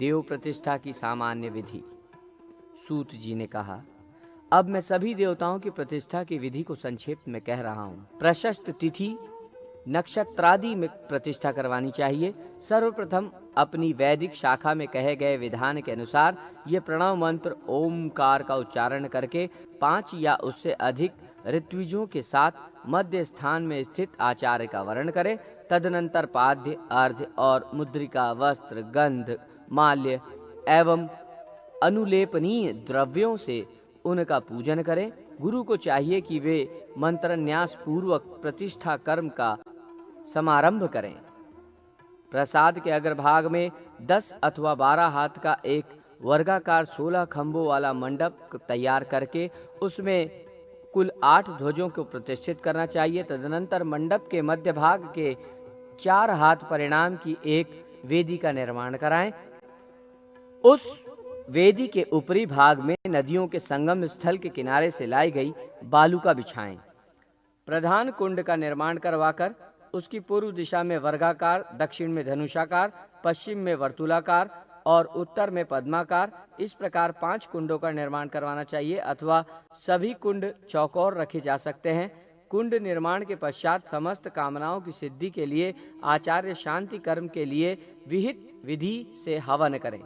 देव प्रतिष्ठा की सामान्य विधि। सूत जी ने कहा, अब मैं सभी देवताओं की प्रतिष्ठा की विधि को संक्षेप में कह रहा हूँ। प्रशस्त तिथि नक्षत्रादि में प्रतिष्ठा करवानी चाहिए। सर्वप्रथम अपनी वैदिक शाखा में कहे गए विधान के अनुसार ये प्रणव मंत्र ओमकार का उच्चारण करके 5 या उससे अधिक ऋत्विजों के साथ मध्य स्थान में स्थित आचार्य का वर्ण करें। तदनंतर पाद्य, अर्घ्य और मुद्रिका, वस्त्र, गंध, माल्य एवं अनुलेपनीय द्रव्यों से उनका पूजन करें। गुरु को चाहिए कि वे मंत्रन्यास पूर्वक प्रतिष्ठा कर्म का समारंभ करें। प्रसाद के अग्रभाग में 10 अथवा 12 हाथ का एक वर्गाकार 16 खंभों वाला मंडप तैयार करके उसमें कुल 8 ध्वजों को प्रतिष्ठित करना चाहिए। तदनंतर मंडप के मध्य भाग के 4 हाथ परिणाम की एक वेदी का निर्माण कराएं। उस वेदी के ऊपरी भाग में नदियों के संगम स्थल के किनारे से लाई गई बालू का बिछाएं। प्रधान कुंड का निर्माण करवाकर उसकी पूर्व दिशा में वर्गाकार, दक्षिण में धनुषाकार, पश्चिम में वर्तुलाकार और उत्तर में पद्माकार, इस प्रकार 5 कुंडों का निर्माण करवाना चाहिए अथवा सभी कुंड चौकोर रखे जा सकते हैं। कुंड निर्माण के पश्चात समस्त कामनाओं की सिद्धि के लिए आचार्य शांति कर्म के लिए विहित विधि से हवन करें।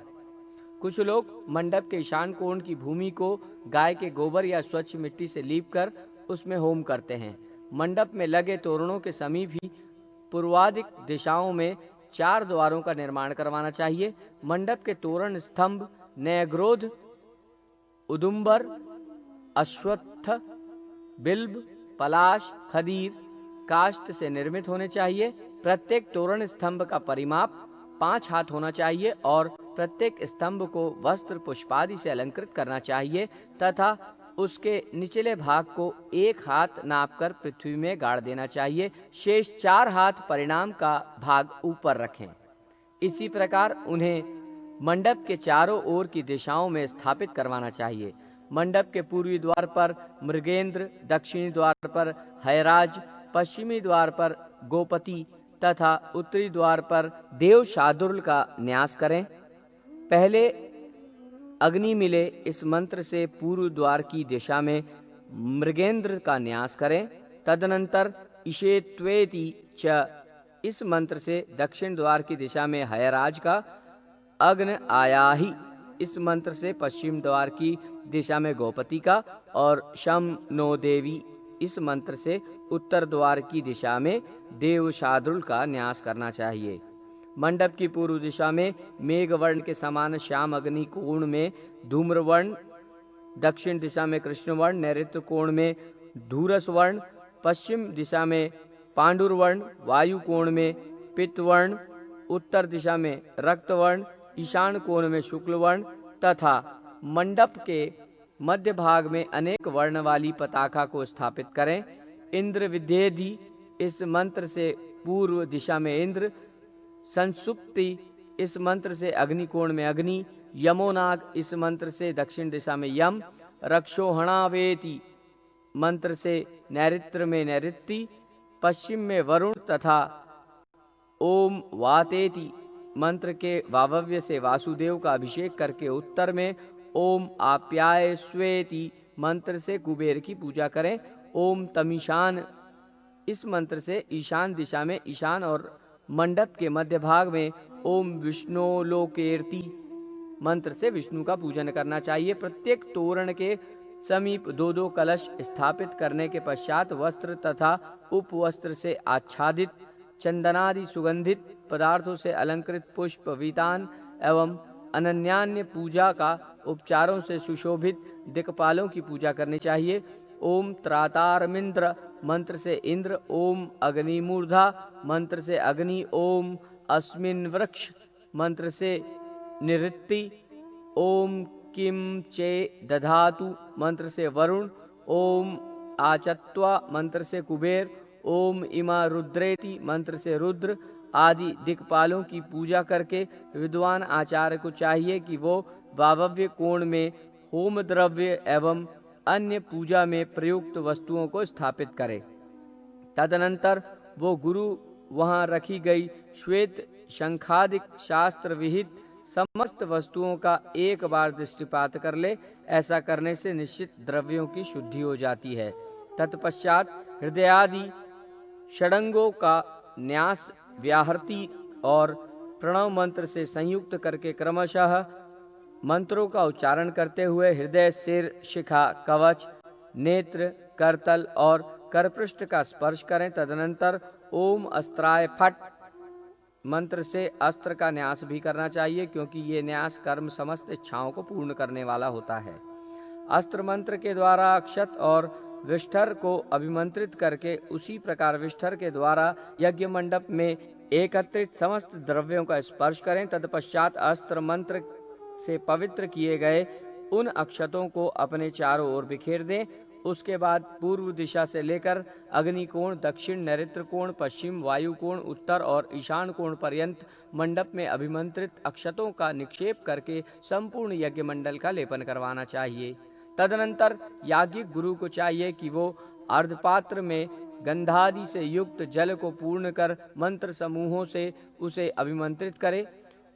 कुछ लोग मंडप के ईशान कोण की भूमि को गाय के गोबर या स्वच्छ मिट्टी से लीप कर उसमें होम करते हैं। मंडप में लगे तोरणों के समीप ही पूर्वाधिक दिशाओं में 4 द्वारों का निर्माण करवाना चाहिए। मंडप के तोरण स्तंभ नयग्रोध, उदुम्बर, अश्वत्थ, बिल्ब, पलाश, खदीर, काष्ठ से निर्मित होने चाहिए। प्रत्येक तोरण स्तंभ का परिमाप 5 हाथ होना चाहिए और प्रत्येक स्तंभ को वस्त्र पुष्पादि से अलंकृत करना चाहिए तथा उसके निचले भाग को 1 हाथ नापकर पृथ्वी में गाड़ देना चाहिए। शेष 4 हाथ परिणाम का भाग ऊपर रखें। इसी प्रकार उन्हें मंडप के चारों ओर की दिशाओं में स्थापित करवाना चाहिए। मंडप के पूर्वी द्वार पर मृगेंद्र, दक्षिणी द्वार पर हैराज, पश्चिमी द्वार पर गोपति तथा उत्तरी द्वार पर देव शार्दूल का न्यास करें। पहले अग्नि मिले इस मंत्र से पूर्व द्वार की दिशा में मृगेंद्र का न्यास करें। तदनंतर इषेत्वेति च इस मंत्र से दक्षिण द्वार की दिशा में हैराज का, अग्न आयाहि इस मंत्र से पश्चिम द्वार की दिशा में गोपति का और शम नो देवी इस मंत्र से उत्तर द्वार की दिशा में देव शार्दूल का न्यास करना चाहिए। मंडप की पूर्व दिशा में मेघवर्ण के समान श्याम अग्नि कोण में धूम्रवर्ण, दक्षिण दिशा में कृष्णवर्ण, नैऋत्य कोण में धूरसवर्ण, पश्चिम दिशा में पांडुरवर्ण, वायु कोण में पित्तवर्ण, उत्तर दिशा में रक्तवर्ण, ईशान कोण में शुक्लवर्ण तथा मंडप के मध्य भाग में अनेक वर्ण वाली पताका को स्थापित करें। इंद्र विद्येधि इस मंत्र से पूर्व दिशा में इंद्र, संसुप्ति इस मंत्र से अग्निकोण में अग्नि, यमोनाग इस मंत्र से दक्षिण दिशा में यम, रक्षोहणावेति मंत्र से नैऋत्य में नैऋत्य, पश्चिम में वरुण तथा ओम वातेति मंत्र के वावव्य से वासुदेव का अभिषेक करके उत्तर में ओम आप्याय स्वेति मंत्र से कुबेर की पूजा करें। ओम तमीशान इस मंत्र से ईशान दिशा में ईशान और मंडप के मध्य भाग में ओम विष्णोलोकेर्ति मंत्र से विष्णु का पूजन करना चाहिए। प्रत्येक तोरण के समीप 2-2 कलश स्थापित करने के पश्चात वस्त्र तथा उपवस्त्र से आच्छादित चंदनादि सुगंधित पदार्थों से अलंकृत पुष्प, वितान एवं अनन्यान्य पूजा का उपचारों से सुशोभित दिक्पालों की पूजा करनी चाहिए। ओम त्रातारमिंद्र मंत्र से इंद्र, ओम अग्निमूर्धा मंत्र से अग्नि, ओम अस्मिन वृक्ष मंत्र से निऋत्ति, ओम किम चे दधातु मंत्र से वरुण, ओम आचत्वा मंत्र से कुबेर, ओम इमा रुद्रेति मंत्र से रुद्र आदि दिक्पालों की पूजा करके विद्वान आचार्य को चाहिए कि वो वावव्य कोण में होम द्रव्य एवं अन्य पूजा में प्रयुक्त वस्तुओं को स्थापित करे। तदनंतर वो गुरु वहां रखी गई श्वेत शंखादिक शास्त्र विहित समस्त वस्तुओं का एक बार दृष्टिपात कर ले। ऐसा करने से निश्चित द्रव्यों की शुद्धि हो जाती है। तत्पश्चात हृदयादि षडंगों का न्यास व्याहृति और प्रणव मंत्र से संयुक्त करके क्रमशः मंत्रों का उच्चारण करते हुए हृदय, सिर, शिखा, कवच, नेत्र, करतल और करपृष्ठ का स्पर्श करें। तदनंतर ओम अस्त्राय फट मंत्र से अस्त्र का न्यास भी करना चाहिए, क्योंकि ये न्यास कर्म समस्त इच्छाओं को पूर्ण करने वाला होता है। अस्त्र मंत्र के द्वारा अक्षत और विष्ठर को अभिमंत्रित करके उसी प्रकार विष्ठर के द्वारा यज्ञ मंडप में एकत्रित समस्त द्रव्यों का स्पर्श करें। तत्पश्चात अस्त्र मंत्र से पवित्र किए गए उन अक्षतों को अपने चारों ओर बिखेर दें। उसके बाद पूर्व दिशा से लेकर अग्नि कोण, दक्षिण, नैऋत्य कोण, पश्चिम, वायु कोण, उत्तर और ईशान कोण पर्यंत मंडप में अभिमंत्रित अक्षतों का निक्षेप करके संपूर्ण यज्ञ मंडल का लेपन करवाना चाहिए। तदनंतर याज्ञिक गुरु को चाहिए कि वो अर्धपात्र में गंधादि से युक्त जल को पूर्ण कर मंत्र समूहों से उसे अभिमंत्रित करे।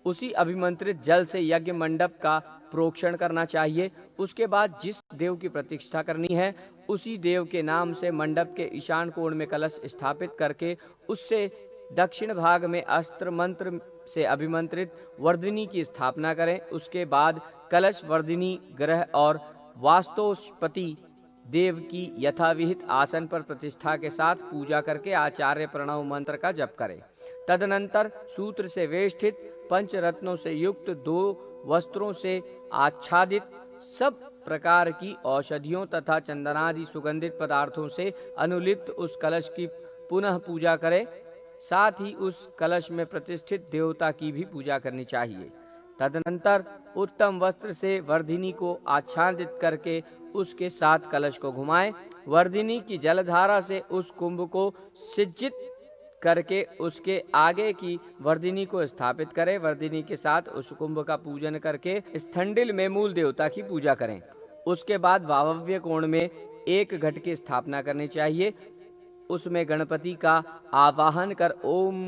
उसी अभिमंत्रित जल से यज्ञ मंडप का प्रोक्षण करना चाहिए। उसके बाद जिस देव की प्रतिष्ठा करनी है उसी देव के नाम से मंडप के ईशान कोण में कलश स्थापित करके उससे दक्षिण भाग में अस्त्र मंत्र से अभिमंत्रित वर्धिनी की स्थापना करें। उसके बाद कलश, वर्धिनी, ग्रह और वास्तोस्पति देव की यथाविहित आसन पर प्रतिष्ठा के साथ पूजा करके आचार्य प्रणव मंत्र का जप करें। तदनंतर सूत्र से वेष्टित पंचरत्नों से युक्त 2 वस्त्रों से आच्छादित सब प्रकार की औषधियों तथा चंदनादि सुगंधित पदार्थों से अनुलिप्त उस कलश की पुनः पूजा करें। साथ ही उस कलश में प्रतिष्ठित देवता की भी पूजा करनी चाहिए। तदनंतर उत्तम वस्त्र से वर्धिनी को आच्छादित करके उसके साथ कलश को घुमाएं। वर्धिनी की जलधारा से उस कुंभ को सिज्जित करके उसके आगे की वर्धिनी को स्थापित करें। वर्धिनी के साथ उस कुंभ का पूजन करके स्थंडिल में मूल देवता की पूजा करें। उसके बाद वायव्य कोण में एक घट की स्थापना करनी चाहिए। उसमें गणपति का आवाहन कर ओम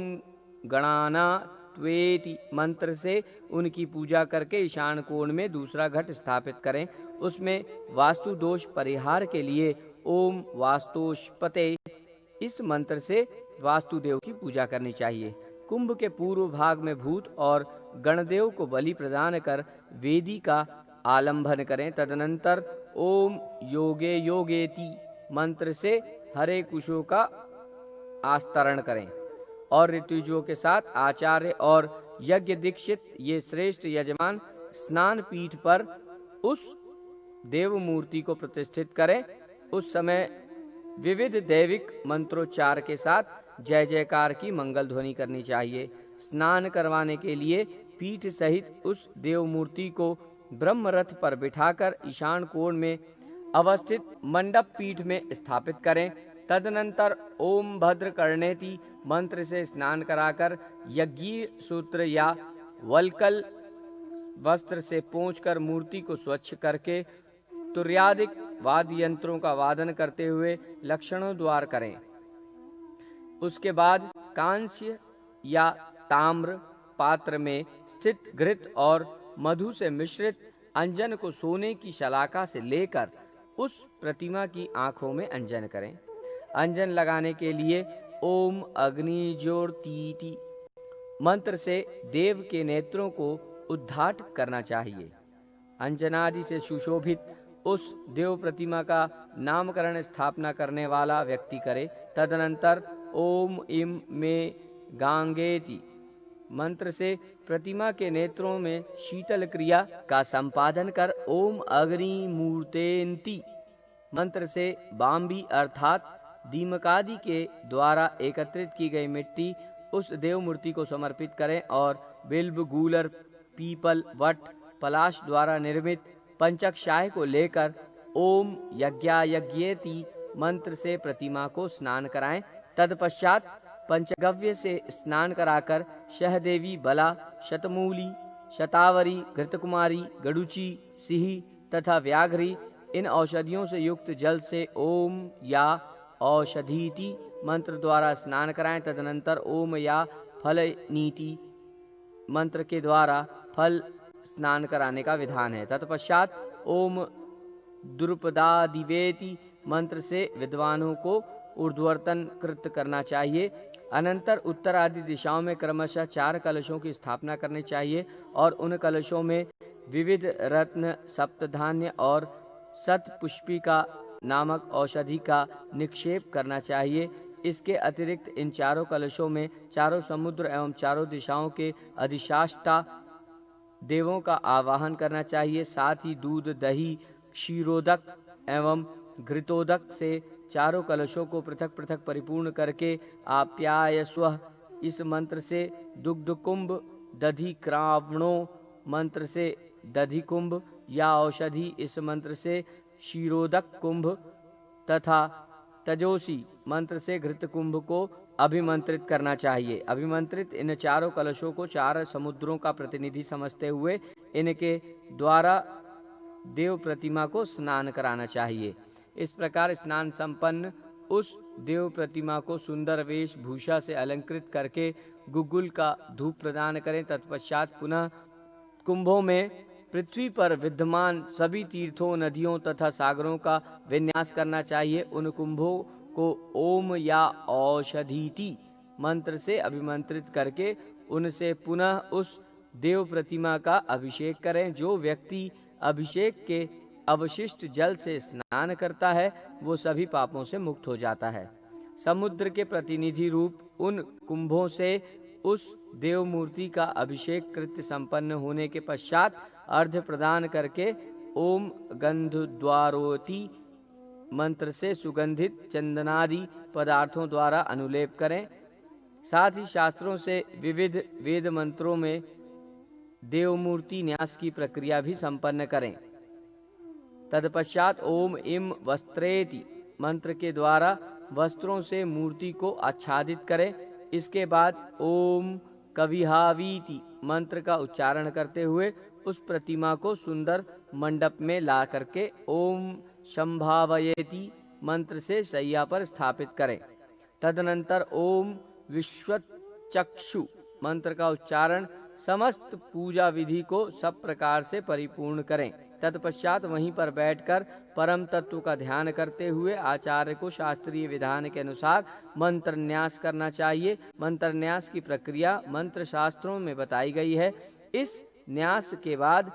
गणाना त्वेति मंत्र से उनकी पूजा करके ईशान कोण में दूसरा घट स्थापित करें। उसमें वास्तु दोष परिहार के लिए ओम वास्तुष्पते इस मंत्र से वास्तुदेव की पूजा करनी चाहिए। कुंभ के पूर्व भाग में भूत और गणदेव को बलि प्रदान कर वेदी का आलंबन करें। तदनंतर ओम योगे योगेति मंत्र से हरे कुशों का आस्तरण करें और ऋतुजों के साथ आचार्य और यज्ञ दीक्षित ये श्रेष्ठ यजमान स्नान पीठ पर उस देव मूर्ति को प्रतिष्ठित करें। उस समय विविध दैविक मंत्रोच्चार के साथ जय जयकार की मंगल ध्वनि करनी चाहिए। स्नान करवाने के लिए पीठ सहित उस देव मूर्ति को ब्रह्म रथ पर बिठाकर ईशान कोण में अवस्थित मंडप पीठ में स्थापित करें। तदनंतर ओम भद्र कर्णेति मंत्र से स्नान कराकर यज्ञीय सूत्र या वल्कल वस्त्र से पोंछकर मूर्ति को स्वच्छ करके तुर्यादिक वाद्य यंत्रों का वादन करते हुए लक्षणों द्वार करें। उसके बाद कांस्य या ताम्र पात्र में स्थित घृत और मधु से मिश्रित अंजन को सोने की शलाका से लेकर उस प्रतिमा की आंखों में अंजन करें। अंजन लगाने के लिए ओम अग्निज्योतिति मंत्र से देव के नेत्रों को उद्घाट करना चाहिए। अंजनादि से सुशोभित उस देव प्रतिमा का नामकरण स्थापना करने वाला व्यक्ति करे। तदनंतर ओम इम में गांगेति मंत्र से प्रतिमा के नेत्रों में शीतल क्रिया का संपादन कर ओम अग्नि मूर्तेन्ति मंत्र से बाम्बी अर्थात दीमकादि के द्वारा एकत्रित की गई मिट्टी उस देव मूर्ति को समर्पित करें और बिल्व, गूलर, पीपल, वट, पलाश द्वारा निर्मित पंचक्षाय को लेकर ओम यज्ञायज्ञेति मंत्र से प्रतिमा को स्नान कराएं। तत्पश्चात पंचगव्य से स्नान कराकर शहदेवी, बला, शतमूली, शतावरी, घृतकुमारी, गडुची, सिही तथा व्याघ्री इन औषधियों से युक्त जल से ओम या औषधीति मंत्र द्वारा स्नान कराएं। तदनंतर ओम या फलनीति मंत्र के द्वारा फल स्नान कराने का विधान है। तत्पश्चात ओम द्रुपदादिवेति मंत्र से विद्वानों को ऊर्ध्वर्तन कृत करना चाहिए। अनंतर उत्तर आदि दिशाओं में क्रमशः 4 कलशों की स्थापना करनी चाहिए और उन कलशों में विविध रत्न, सप्तधान्य और शतपुष्पिका नामक औषधि का निक्षेप करना चाहिए। इसके अतिरिक्त इन चारों कलशों में चारों समुद्र एवं चारों दिशाओं के अधिष्ठाता देवों का आवाहन करना चाहिए। साथ ही दूध, दही, क्षीरोदक एवं घृतोदक से चारों कलशों को पृथक पृथक परिपूर्ण करके आप्यायस्वः इस मंत्र से दुग्ध कुंभ, दधि क्रावणो मंत्र से दधि कुंभ या औषधि इस मंत्र से क्षीरोदक कुंभ तथा तजोसी मंत्र से घृत कुंभ को अभिमंत्रित करना चाहिए। अभिमंत्रित इन चारों कलशों को 4 समुद्रों का प्रतिनिधि समझते हुए इनके द्वारा देव प्रतिमा को स्नान कराना चाहिए। इस प्रकार स्नान संपन्न उस देव प्रतिमा को सुंदर वेशभूषा से अलंकृत करके गुग्गुल का धूप प्रदान करें। तत्पश्चात पुनः कुंभों में पृथ्वी पर विद्यमान सभी तीर्थों, नदियों तथा सागरों का विन्यास करना चाहिए। उन कुंभों को ओम या औषधीति मंत्र से अभिमंत्रित करके उनसे पुनः उस देव प्रतिमा का अभिषेक करें। जो व्यक्ति अभिषेक के अवशिष्ट जल से स्नान करता है वो सभी पापों से मुक्त हो जाता है। समुद्र के प्रतिनिधि रूप उन कुंभों से उस देव मूर्ति का अभिषेक कृत्य संपन्न होने के पश्चात अर्घ्य प्रदान करके ओम गंधद्वारोति मंत्र से सुगंधित चंदनादि पदार्थों द्वारा अनुलेप करें। साथ ही शास्त्रों से विविध वेद मंत्रों में देव मूर्ति न्यास की प्रक्रिया भी संपन्न करें। तत्पश्चात ओम इम वस्त्रेति मंत्र के द्वारा वस्त्रों से मूर्ति को आच्छादित करें। इसके बाद ओम कविहावीति मंत्र का उच्चारण करते हुए उस प्रतिमा को सुंदर मंडप में ला करके ओम संभावयेति मंत्र से शैया पर स्थापित करें। तदनंतर ओम विश्वचक्षु मंत्र का उच्चारण समस्त पूजा विधि को सब प्रकार से परिपूर्ण करें। तत्पश्चात वहीं पर बैठकर परम तत्व का ध्यान करते हुए आचार्य को शास्त्रीय विधान के अनुसार मंत्र न्यास करना चाहिए। मंत्र न्यास की प्रक्रिया मंत्र शास्त्रों में बताई गई है। इस न्यास के बाद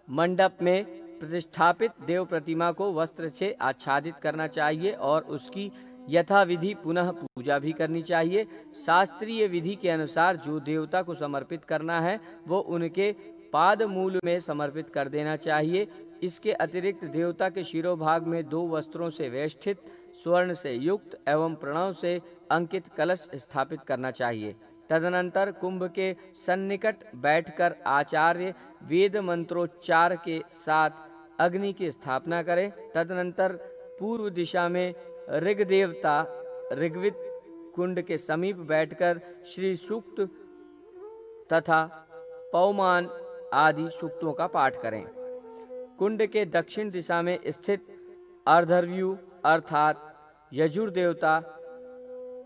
मंडप में प्रतिष्ठापित देव प्रतिमा को वस्त्र से आच्छादित करना चाहिए और उसकी यथाविधि पुनः पूजा भी करनी चाहिए। शास्त्रीय विधि के अनुसार जो देवता को समर्पित करना है वो उनके पाद मूल में समर्पित कर देना चाहिए। इसके अतिरिक्त देवता के शिरोभाग में 2 वस्त्रों से वेष्टित स्वर्ण से युक्त एवं प्रणव से अंकित कलश स्थापित करना चाहिए। तदनंतर कुंभ के सन्निकट बैठकर आचार्य वेद मंत्रोच्चार के साथ अग्नि की स्थापना करें। तदनंतर पूर्व दिशा में ऋग देवता ऋग्वेद कुंड के समीप बैठकर श्री सूक्त तथा पौमान आदि सूक्तों का पाठ करें। कुंड के दक्षिण दिशा में स्थित अर्धर्व्यू अर्थात यजुर देवता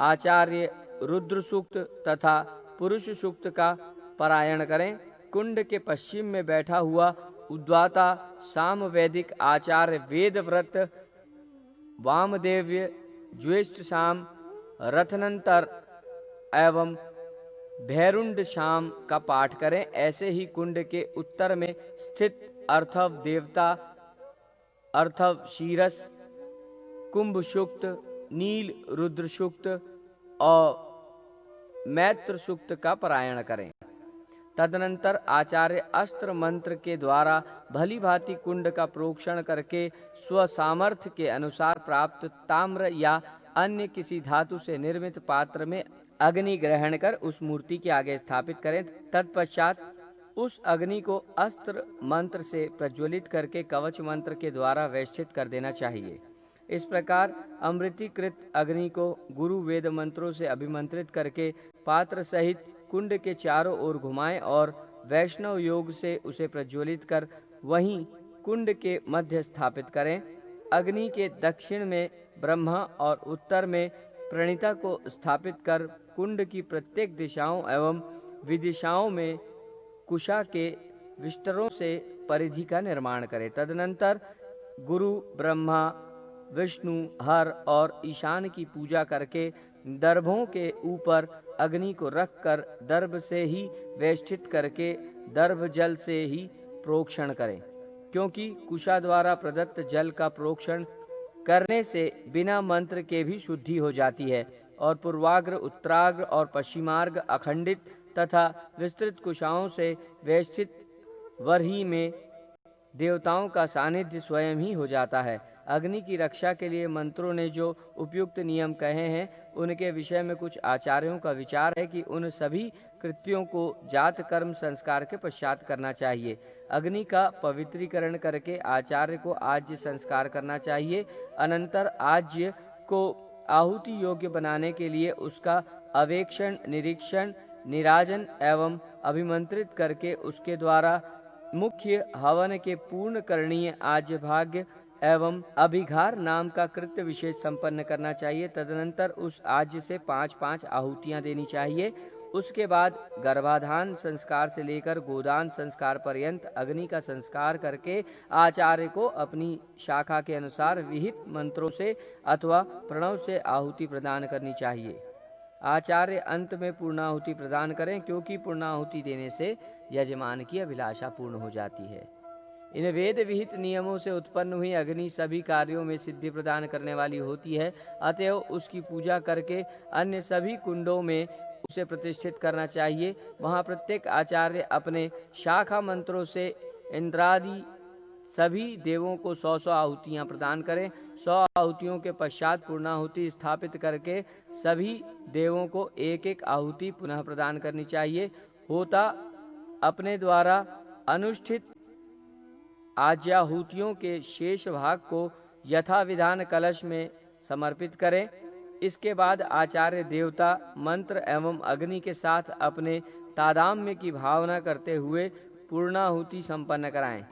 आचार्य रुद्र सूक्त तथा पुरुष सूक्त का पारायण करें। कुंड के पश्चिम में बैठा हुआ उद्वाता सामवेदिक आचार्य वेद व्रत वामदेव्य ज्येष्ठ शाम रथनंतर एवं भैरुंड शाम का पाठ करें। ऐसे ही कुंड के उत्तर में स्थित अर्थव देवता अर्थव शीरस कुंभ सूक्त नील रुद्र सूक्त और मैत्र सूक्त का पारायण करें। तदनंतर आचार्य अस्त्र मंत्र के द्वारा भली भांति कुंड का प्रोक्षण करके स्व सामर्थ्य के अनुसार प्राप्त ताम्र या अन्य किसी धातु से निर्मित पात्र में अग्नि ग्रहण कर उस मूर्ति के आगे स्थापित करें। तत्पश्चात उस अग्नि को अस्त्र मंत्र से प्रज्वलित करके कवच मंत्र के द्वारा वैष्ठित कर देना चाहिए। इस प्रकार अमृतीकृत अग्नि को गुरु वेद मंत्रों से अभिमंत्रित करके पात्र सहित कुंड के चारों ओर घुमाएं और वैष्णव योग से उसे प्रज्वलित कर वहीं कुंड के मध्य स्थापित करें। अग्नि के दक्षिण में ब्रह्मा और उत्तर में प्रणिता को स्थापित कर कुंड की प्रत्येक दिशाओं एवं विदिशाओं में कुशा के विस्तरों से परिधि का निर्माण करें। तदनंतर गुरु, ब्रह्मा, विष्णु, हर और ईशान की पूजा करके दर्भों के ऊपर अग्नि को रखकर दर्भ से ही वेष्टित करके दर्भ जल से ही प्रोक्षण करें, क्योंकि कुशा द्वारा प्रदत्त जल का प्रोक्षण करने से बिना मंत्र के भी शुद्धि हो जाती है और पूर्वाग्र, उत्तराग्र और पश्चिमार्ग अखंडित तथा विस्तृत कुशाओं से वेष्टित वर्ही में देवताओं का सानिध्य स्वयं ही हो जाता है। अग्नि की रक्षा के लिए मंत्रों ने जो उपयुक्त नियम कहे हैं, उनके विषय में कुछ आचार्यों का विचार है कि उन सभी कृत्यों को जात कर्म संस्कार के पश्चात करना चाहिए। अग्नि का पवित्रीकरण करके आचार्य को आज्य संस्कार करना चाहिए। अनंतर आज्य को आहुति योग्य बनाने के लिए उसका अवेक्षण, निरीक्षण, निराजन एवं अभिमंत्रित करके उसके द्वारा मुख्य हवन के पूर्ण करणीय आज्य भाग्य एवं अभिघार नाम का कृत्य विशेष संपन्न करना चाहिए। तदनंतर उस आज्य से 5-5 आहुतियां देनी चाहिए। उसके बाद गर्भाधान संस्कार से लेकर गोदान संस्कार पर्यंत अग्नि का संस्कार करके आचार्य को अपनी शाखा के अनुसार विहित मंत्रों से अथवा प्रणव से आहुति प्रदान करनी चाहिए। आचार्य अंत में पूर्णाहुति प्रदान करें, क्योंकि पूर्णाहुति देने से यजमान की अभिलाषा पूर्ण हो जाती है। इन वेद विहित नियमों से उत्पन्न हुई अग्नि सभी कार्यों में सिद्धि प्रदान करने वाली होती है। अतएव उसकी पूजा करके अन्य सभी कुंडों में उसे प्रतिष्ठित करना चाहिए। वहाँ प्रत्येक आचार्य अपने शाखा मंत्रों से इंद्रादि सभी देवों को 100-100 आहुतियां प्रदान करें। 100 आहुतियों के पश्चात पूर्णाहुति स्थापित करके सभी देवों को एक एक आहुति पुनः प्रदान करनी चाहिए। होता अपने द्वारा अनुष्ठित आज्याहुतियों के शेष भाग को यथा विधान कलश में समर्पित करें। इसके बाद आचार्य देवता मंत्र एवं अग्नि के साथ अपने तादात्म्य की भावना करते हुए पूर्णाहुति संपन्न कराएं।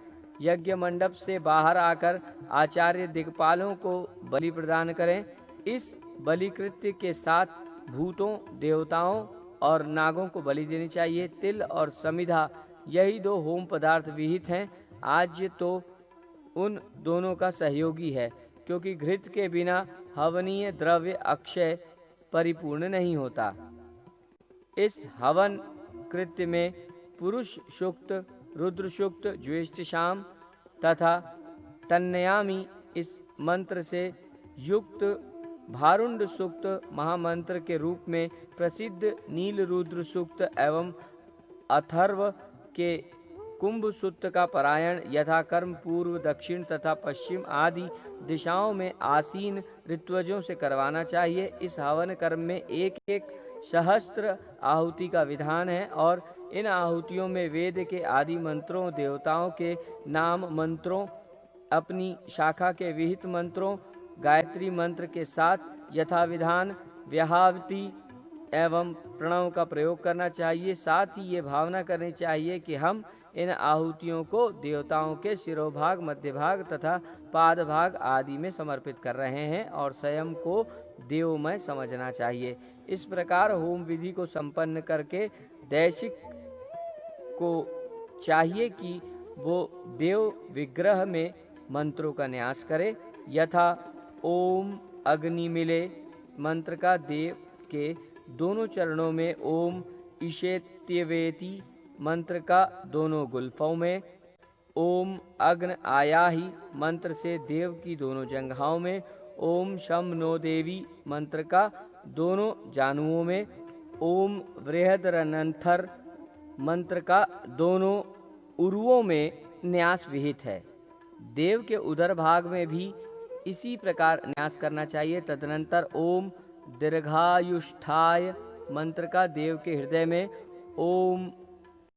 यज्ञ मंडप से बाहर आकर आचार्य दिक्पालों को बलि प्रदान करें। इस बलिकृत्य के साथ भूतों, देवताओं और नागों को बलि देनी चाहिए। तिल और समिधा यही 2 होम पदार्थ विहित हैं। आज्य तो उन दोनों का सहयोगी है, क्योंकि घृत के बिना हवनीय द्रव्य अक्षय परिपूर्ण नहीं होता। इस हवन कृत्य में पुरुष सूक्त, रुद्र सूक्त, ज्येष्ठ शाम तथा तन्नयामी इस मंत्र से युक्त भारुंड सूक्त महामंत्र के रूप में प्रसिद्ध नील रुद्र सूक्त एवं अथर्व के कुंभ सूक्त का पारायण यथाकर्म पूर्व, दक्षिण तथा पश्चिम आदि दिशाओं में आसीन ऋत्वजों से करवाना चाहिए। इस हवन कर्म में 1-1 सहस्त्र आहुति का विधान है और इन आहुतियों में वेद के आदि मंत्रों, देवताओं के नाम मंत्रों, अपनी शाखा के विहित मंत्रों, गायत्री मंत्र के साथ यथाविधान व्याहवती एवं प्रणव का प्रयोग करना चाहिए। साथ ही ये भावना करनी चाहिए कि हम इन आहुतियों को देवताओं के शिरोभाग, मध्य भाग तथा पाद भाग आदि में समर्पित कर रहे हैं और स्वयं को देवमय समझना चाहिए। इस प्रकार होम विधि को संपन्न करके दैशिक को चाहिए कि वो देव विग्रह में मंत्रों का न्यास करे। यथा ओम अग्नि मिले मंत्र का देव के दोनों चरणों में, ओम ईशेत्यवेति मंत्र का दोनों गुल्फों में, ओम अग्न आयाहि मंत्र से देव की दोनों जंघाओं में, ओम शम नो देवी मंत्र का दोनों जानुओं में, ओम बृहदरनंथर मंत्र का दोनों उरुओं में न्यास विहित है। देव के उदर भाग में भी इसी प्रकार न्यास करना चाहिए। तदनंतर ओम दीर्घायुष्ठाय मंत्र का देव के हृदय में, ओम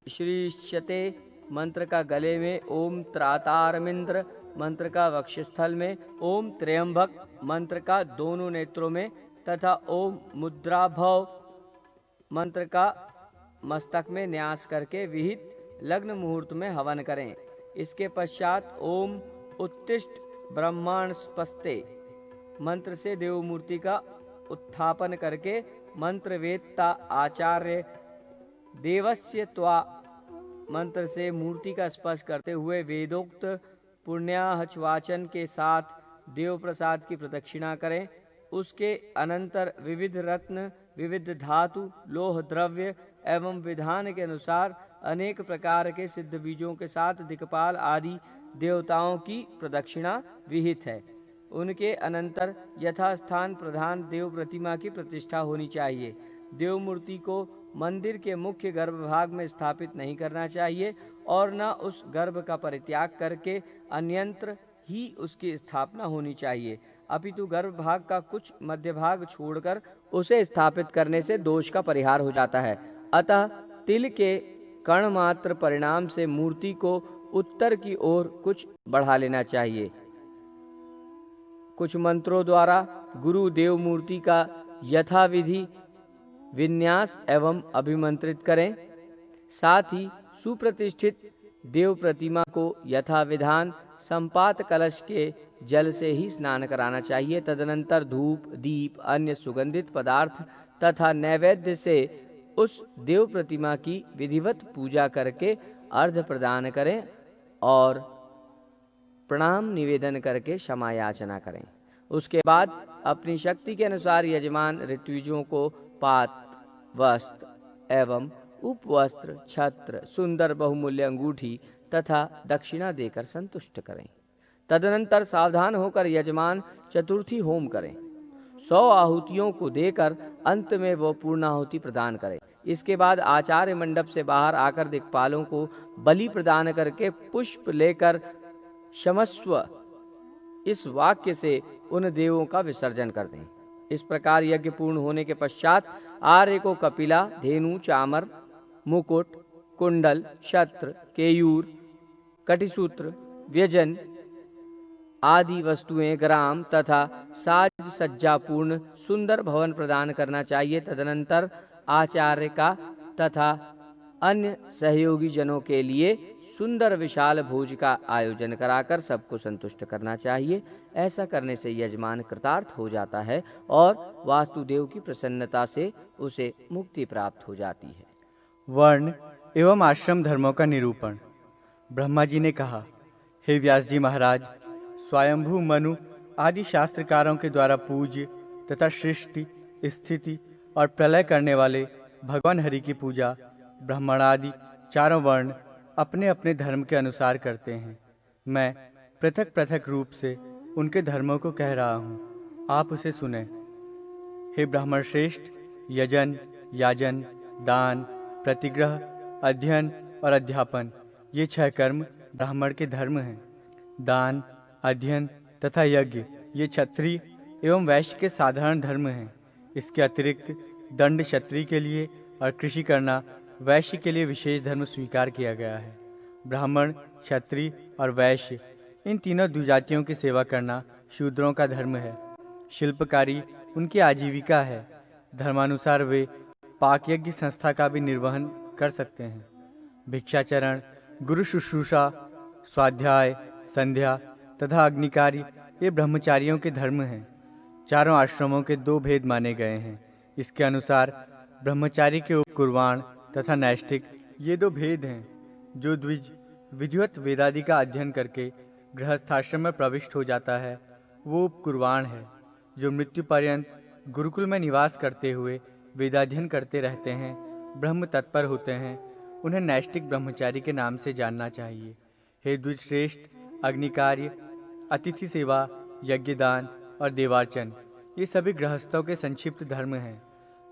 श्रीष्यते मंत्र का गले में, ओम त्रातारमिंद्र मंत्र का वक्षस्थल में, ओम त्र्यंबक मंत्र का दोनों नेत्रों में तथा ओम मुद्राभव मंत्र का मस्तक में न्यास करके विहित लग्न मुहूर्त में हवन करें। इसके पश्चात ओम उत्तिष्ठ ब्रह्मांड स्पस्ते मंत्र से देव मूर्ति का उत्थापन करके मंत्र वेत्ता आचार्य देवस्य त्वा मंत्र से मूर्ति का स्पर्श करते हुए वेदोक्त पुण्याहवाचन के साथ देव प्रसाद की प्रदक्षिणा करें। उसके अनंतर विविध रत्न, विविध धातु, लोह द्रव्य एवं विधान के अनुसार अनेक प्रकार के सिद्ध बीजों के साथ दिक्पाल आदि देवताओं की प्रदक्षिणा विहित है। उनके अनंतर यथास्थान प्रधान देव प्रतिमा की प्रतिष्ठा होनी चाहिए। देव मूर्ति को मंदिर के मुख्य गर्भभाग में स्थापित नहीं करना चाहिए और न उस गर्भ का परित्याग करके अन्यंत्र ही उसकी स्थापना होनी चाहिए, अपितु गर्भभाग का कुछ मध्य भाग छोड़कर उसे स्थापित करने से दोष का परिहार हो जाता है। अतः तिल के कण मात्र परिणाम से मूर्ति को उत्तर की ओर कुछ बढ़ा लेना चाहिए। कुछ मंत्रों द्वारा गुरु देव मूर्ति का यथाविधि विन्यास एवं अभिमंत्रित करें। साथ ही सुप्रतिष्ठित देव प्रतिमा को यथाविधान संपात कलश के जल से ही स्नान कराना चाहिए। तदनंतर धूप, दीप, अन्य सुगंधित पदार्थ तथा नैवेद्य से उस देव प्रतिमा की विधिवत पूजा करके अर्घ्य प्रदान करें और प्रणाम निवेदन करके क्षमा याचना करें। उसके बाद अपनी शक्ति के अनुसार यजमान ऋत्विजों को पात, वस्त्र एवं उपवस्त्र, छत्र, सुंदर बहुमूल्य अंगूठी तथा दक्षिणा देकर संतुष्ट करें। तदनंतर सावधान होकर यजमान चतुर्थी होम करें। 100 आहुतियों को देकर अंत में वो पूर्णाहुति प्रदान करें। इसके बाद आचार्य मंडप से बाहर आकर दिक्पालों को बलि प्रदान करके पुष्प लेकर क्षमस्व इस वाक्य से उन देवों का विसर्जन कर दें। इस प्रकार यज्ञ पूर्ण होने के पश्चात आर्य को कपिला, धेनु, चामर, मुकुट, कुंडल, छत्र, केयूर, कटिसूत्र, व्यजन आदि वस्तुएं, ग्राम तथा साज सज्जा पूर्ण सुंदर भवन प्रदान करना चाहिए। तदनंतर आचार्य का तथा अन्य सहयोगी जनों के लिए सुंदर विशाल भोज का आयोजन कराकर सबको संतुष्ट करना चाहिए। ऐसा करने से यजमान कृतार्थ हो जाता है और वास्तुदेव की प्रसन्नता से उसे मुक्ति प्राप्त हो जाती है। वर्ण एवं आश्रम धर्मों का निरूपण। ब्रह्मा जी ने कहा, हे व्यास जी महाराज, स्वयंभू मनु आदि शास्त्रकारों के द्वारा पूज्य तथा सृष्टि, स्थिति और प्रलय करने वाले भगवान हरि की पूजा ब्राह्मणादि चारों वर्ण अपने अपने धर्म के अनुसार करते हैं। मैं पृथक पृथक रूप से उनके धर्मों को कह रहा हूँ, आप उसे सुने। हे ब्राह्मण श्रेष्ठ, यजन, याजन, दान, प्रतिग्रह, अध्ययन और अध्यापन, ये 6 कर्म ब्राह्मण के धर्म हैं। दान, अध्ययन तथा यज्ञ ये क्षत्रिय एवं वैश्य के साधारण धर्म हैं। इसके अतिरिक्त दंड क्षत्रिय के लिए और कृषि करना वैश्य के लिए विशेष धर्म स्वीकार किया गया है। ब्राह्मण, क्षत्रिय और वैश्य इन तीनों द्विजातियों की सेवा करना शूद्रों का धर्म है। शिल्पकारी उनकी आजीविका है। धर्मानुसार वे पाक यज्ञ संस्था का भी निर्वहन कर सकते हैं। भिक्षाचरण, गुरु शुश्रूषा, स्वाध्याय, संध्या तथा अग्निकार्य ये ब्रह्मचारियों के धर्म हैं। चारों आश्रमों के 2 भेद माने गए हैं। इसके अनुसार ब्रह्मचारी के उपकुर्वाण तथा नैष्ठिक ये 2 भेद हैं। जो द्विज विधिवत वेदादि का अध्ययन करके गृहस्थाश्रम में प्रविष्ट हो जाता है वो उपकुर्वाण है। जो मृत्यु पर्यंत गुरुकुल में निवास करते हुए वेदाध्ययन करते रहते हैं, ब्रह्म तत्पर होते हैं, उन्हें नैष्ठिक ब्रह्मचारी के नाम से जानना चाहिए। हे द्विज श्रेष्ठ, अग्निकार्य, अतिथि सेवा, यज्ञदान और देवार्चन ये सभी गृहस्थों के संक्षिप्त धर्म हैं।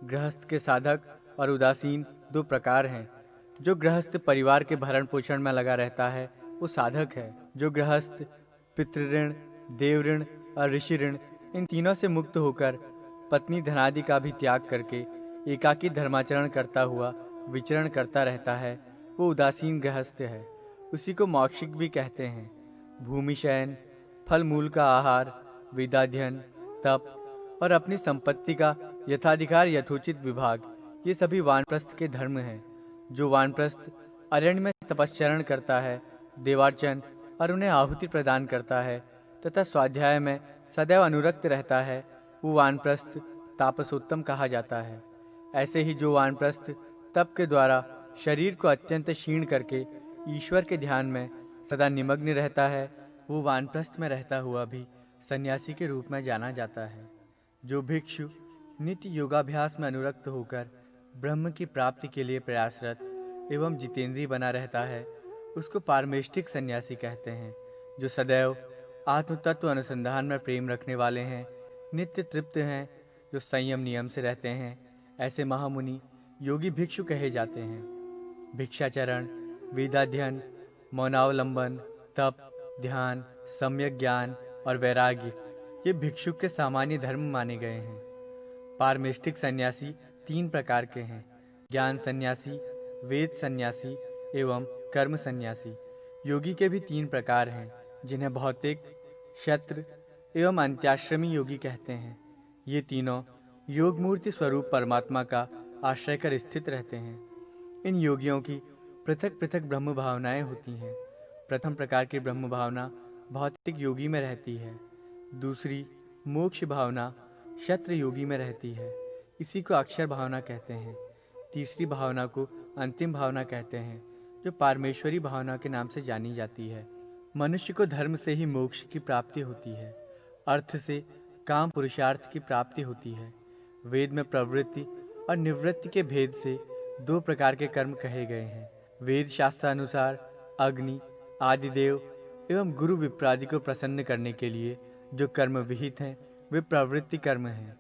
गृहस्थ के साधक और उदासीन 2 प्रकार हैं। जो गृहस्थ परिवार के भरण पोषण में लगा रहता है वो साधक है। जो गृहस्थ पितृऋण, देव ऋण और ऋषि ऋण इन तीनों से मुक्त होकर पत्नी धनादि का भी त्याग करके एकाकी धर्माचरण करता हुआ विचरण करता रहता है वो उदासीन गृहस्थ है। उसी को मौक्षिक भी कहते हैं। भूमि शयन, फल मूल का आहार, वेदाध्ययन, तप और अपनी संपत्ति का यथाधिकार यथोचित विभाग ये सभी वानप्रस्थ के धर्म हैं। जो वानप्रस्थ अरण्य में तपश्चरण करता है, देवार्चन और उन्हें आहुति प्रदान करता है तथा स्वाध्याय में सदैव अनुरक्त रहता है वो वानप्रस्थ तापसोत्तम कहा जाता है। ऐसे ही जो वानप्रस्थ तप के द्वारा शरीर को अत्यंत क्षीण करके ईश्वर के ध्यान में सदा निमग्न रहता है, वो वानप्रस्थ में रहता हुआ भी सन्यासी के रूप में जाना जाता है। जो भिक्षु नित्य योगाभ्यास में अनुरक्त होकर ब्रह्म की प्राप्ति के लिए प्रयासरत एवं जितेंद्रीय बना रहता है, उसको पारमेष्ठिक सन्यासी कहते हैं। जो सदैव आत्म तत्व अनुसंधान में प्रेम रखने वाले हैं, नित्य तृप्त हैं, जो संयम नियम से रहते हैं, ऐसे महामुनि योगी भिक्षु कहे जाते हैं। भिक्षाचरण, वेदाध्ययन, मौनावलंबन, तप, ध्यान, सम्यक ज्ञान और वैराग्य ये भिक्षु के सामान्य धर्म माने गए हैं। पारमेष्ठिक सन्यासी 3 प्रकार के हैं: ज्ञान सन्यासी, वेद सन्यासी एवं कर्म सन्यासी। योगी के भी 3 प्रकार हैं, जिन्हें भौतिक, क्षत्र एवं अंत्याश्रमी योगी कहते हैं। ये तीनों योग मूर्ति स्वरूप परमात्मा का आश्रय कर स्थित रहते हैं। इन योगियों की पृथक पृथक ब्रह्म भावनाएं होती हैं। प्रथम प्रकार की ब्रह्म भावना भौतिक योगी में रहती है, दूसरी मोक्ष भावना क्षत्र योगी में रहती है, इसी को अक्षर भावना कहते हैं। तीसरी भावना को अंतिम भावना कहते हैं, जो पारमेश्वरी भावना के नाम से जानी जाती है। मनुष्य को धर्म से ही मोक्ष की प्राप्ति होती है, अर्थ से काम पुरुषार्थ की प्राप्ति होती है। वेद में प्रवृत्ति और निवृत्ति के भेद से 2 प्रकार के कर्म कहे गए हैं। वेद शास्त्र अनुसार अग्नि, आदिदेव एवं गुरु विप्रादि को प्रसन्न करने के लिए जो कर्म विहित हैं, वे प्रवृत्ति कर्म हैं,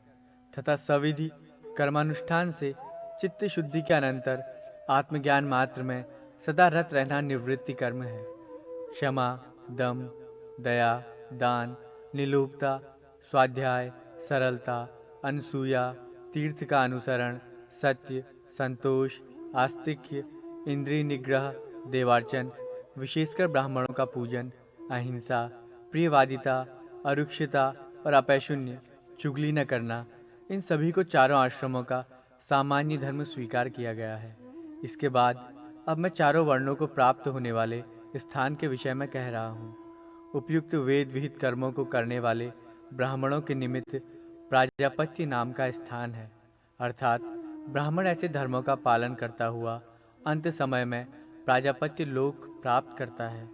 तथा सविधि कर्मानुष्ठान से चित्त शुद्धि के अनंतर आत्मज्ञान मात्र में सदा रत रहना निवृत्ति कर्म है। क्षमा, दम, दया, दान, निर्लोभता, स्वाध्याय, सरलता, अनसूया, तीर्थ का अनुसरण, सत्य, संतोष, आस्तिक्य, इंद्रिय निग्रह, देवार्चन, विशेषकर ब्राह्मणों का पूजन, अहिंसा, प्रियवादिता, अरुक्षता और अपैशून्य, चुगली न करना, इन सभी को चारों आश्रमों का सामान्य धर्म स्वीकार किया गया है। इसके बाद अब मैं चारों वर्णों को प्राप्त होने वाले स्थान के विषय में कह रहा हूँ। उपयुक्त वेद विहित कर्मों को करने वाले ब्राह्मणों के निमित्त प्राजापत्य नाम का स्थान है, अर्थात ब्राह्मण ऐसे धर्मों का पालन करता हुआ अंत समय में प्राजापत्य लोक प्राप्त करता है।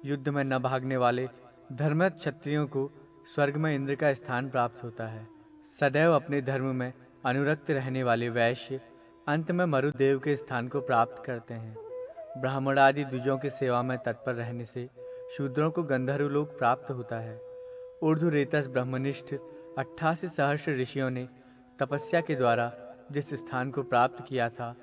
युद्ध में न भागने वाले धर्मरत क्षत्रियों को स्वर्ग में इंद्र का स्थान प्राप्त होता है। सदैव अपने धर्म में अनुरक्त रहने वाले वैश्य अंत में मरुदेव के स्थान को प्राप्त करते हैं। ब्राह्मण आदि द्विजों की सेवा में तत्पर रहने से शूद्रों को गंधर्व लोक प्राप्त होता है। ऊर्ध्वरेतस ब्रह्मनिष्ठ 88 सहस्र ऋषियों ने तपस्या के द्वारा जिस स्थान को प्राप्त किया था,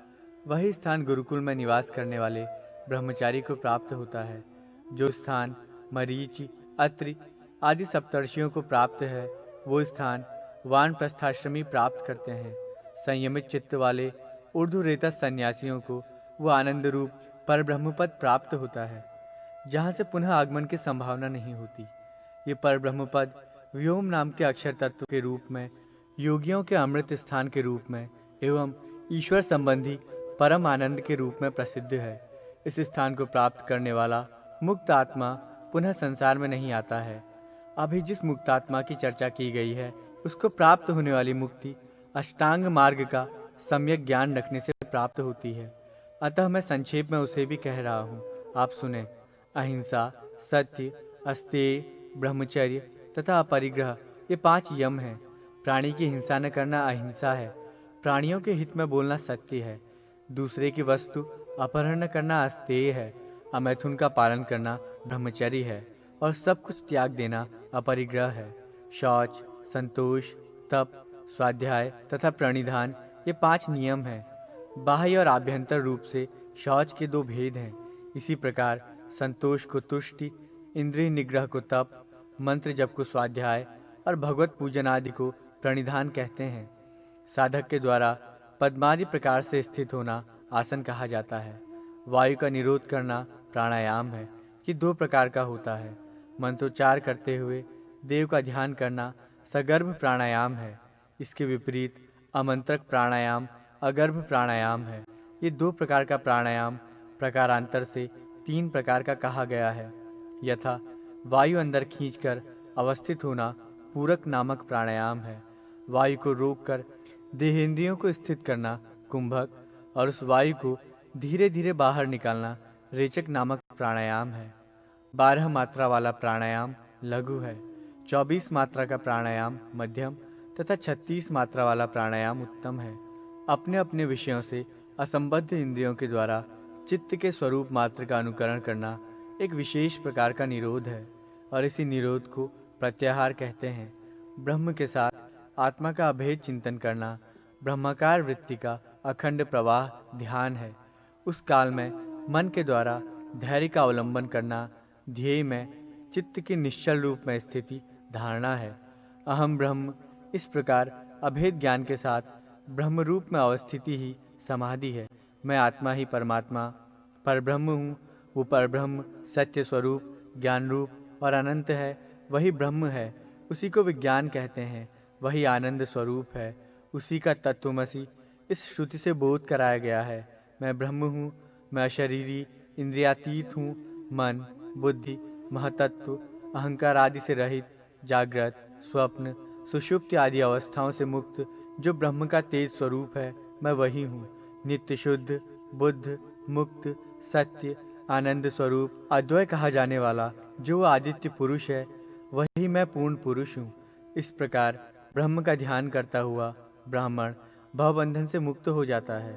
वही स्थान गुरुकुल में निवास करने वाले ब्रह्मचारी को प्राप्त होता है। जो स्थान मरीचि, अत्रि आदि सप्तर्षियों को प्राप्त है, वो स्थान वानप्रस्थाश्रमी प्राप्त करते हैं। संयमित चित्त वाले ऊर्ध्वरेतस सन्यासियों को वो आनंद रूप पर ब्रह्मपद प्राप्त होता है, जहाँ से पुनः आगमन की संभावना नहीं होती। ये पर ब्रह्मपद व्योम नाम के अक्षर तत्व के रूप में, योगियों के अमृत स्थान के रूप में एवं ईश्वर संबंधी परम आनंद के रूप में प्रसिद्ध है। इस स्थान को प्राप्त करने वाला मुक्त आत्मा पुनः संसार में नहीं आता है। अभी जिस मुक्तात्मा की चर्चा की गई है, उसको प्राप्त होने वाली मुक्ति अष्टांग मार्ग का सम्यक ज्ञान रखने से प्राप्त होती है। अतः मैं संक्षेप में उसे भी कह रहा हूँ, आप सुने। अहिंसा, सत्य, अस्तेय, ब्रह्मचर्य तथा अपरिग्रह ये 5 यम हैं। प्राणी की हिंसा न करना अहिंसा है, प्राणियों के हित में बोलना सत्य है, दूसरे की वस्तु अपहरण न करना अस्तेय है, अमैथुन का पालन करना ब्रह्मचर्य है और सब कुछ त्याग देना अपरिग्रह है। शौच, संतोष, तप, स्वाध्याय तथा प्रणिधान ये 5 नियम हैं। बाह्य और आभ्यंतर रूप से शौच के 2 भेद हैं। इसी प्रकार संतोष को तुष्टि, इंद्रिय निग्रह को तप, मंत्र जप को स्वाध्याय और भगवत पूजन आदि को प्रणिधान कहते हैं। साधक के द्वारा पद्मादि प्रकार से स्थित होना आसन कहा जाता है। वायु का निरोध करना प्राणायाम है, कि 2 प्रकार का होता है। मंत्रोच्चार करते हुए देव का ध्यान करना सगर्भ प्राणायाम है। इसके विपरीत अमंत्रक प्राणायाम अगर्भ प्राणायाम है। ये 2 प्रकार का प्राणायाम प्रकारांतर से 3 प्रकार का कहा गया है। यथा वायु अंदर खींचकर अवस्थित होना पूरक नामक प्राणायाम है। वायु को रोककर देहेंद्रियों को स्थित करना कुंभक और उस वायु को धीरे धीरे बाहर निकालना रेचक नामक प्राणायाम है। 12 मात्रा वाला प्राणायाम लघु है, 24 मात्रा का प्राणायाम मध्यम तथा 36 मात्रा वाला प्राणायाम उत्तम है। अपने अपने विषयों से असंबद्ध इंद्रियों के द्वारा चित्त के स्वरूप मात्र का अनुकरण करना एक विशेष प्रकार का निरोध है और इसी निरोध को प्रत्याहार कहते हैं। ब्रह्म के साथ आत्मा का अभेद चिंतन करना ब्रह्माकार वृत्ति का अखंड प्रवाह ध्यान है। उस काल में मन के द्वारा धैर्य का अवलंबन करना ध्येय में चित्त की निश्चल रूप में स्थिति धारणा है। अहम ब्रह्म इस प्रकार अभेद ज्ञान के साथ ब्रह्म रूप में अवस्थिति ही समाधि है। मैं आत्मा ही परमात्मा परब्रह्म हूँ। वो परब्रह्म सत्य स्वरूप ज्ञान रूप और अनंत है, वही ब्रह्म है। उसी को विज्ञान कहते हैं, वही आनंद स्वरूप है। उसी का तत्वमसि इस श्रुति से बोध कराया गया है। मैं ब्रह्म हूँ, मैं अशरीरी इंद्रियातीत हूँ, मन बुद्धि महतत्व अहंकार आदि से रहित, जागृत स्वप्न सुषुप्ति आदि अवस्थाओं से मुक्त जो ब्रह्म का तेज स्वरूप है, मैं वही हूँ। नित्य शुद्ध बुद्ध मुक्त सत्य आनंद स्वरूप अद्वय कहा जाने वाला जो आदित्य पुरुष है, वही मैं पूर्ण पुरुष हूँ। इस प्रकार ब्रह्म का ध्यान करता हुआ ब्राह्मण भवबंधन से मुक्त हो जाता है।